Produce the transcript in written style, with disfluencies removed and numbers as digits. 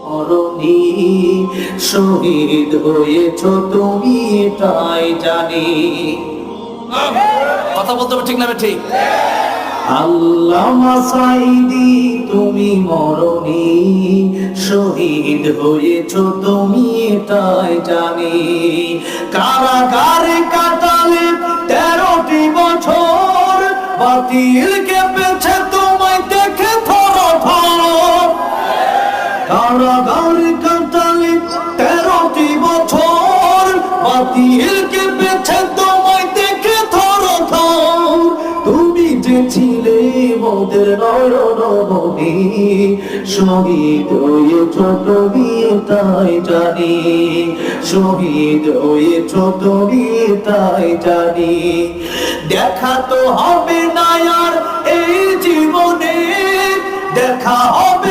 মরণী শহীদ হয়েছ তুমি তাই জানি। কথা বলতে হবে ঠিক না ঠিক? আল্লামা সাঈদী তুমি মরণী শহীদ হয়েছ তুমি তাই জানি। কারাগারে কাটালে 13টি বছর, বাতিল কেঁপেছে তোমায় দেখে থর থর। কারাগারে কাটালে 13টি বছর, বাতিল কেঁপেছে তোমায় দেখে থর থর। তুমি যে ছিলে মোদের নয়নমণি, শহীদ হয়েছ তুমি তাই জানি। শহীদ হয়েছ তুমি তাই জানি। দেখা তো হবে না আর এই জীবনে, দেখা হবে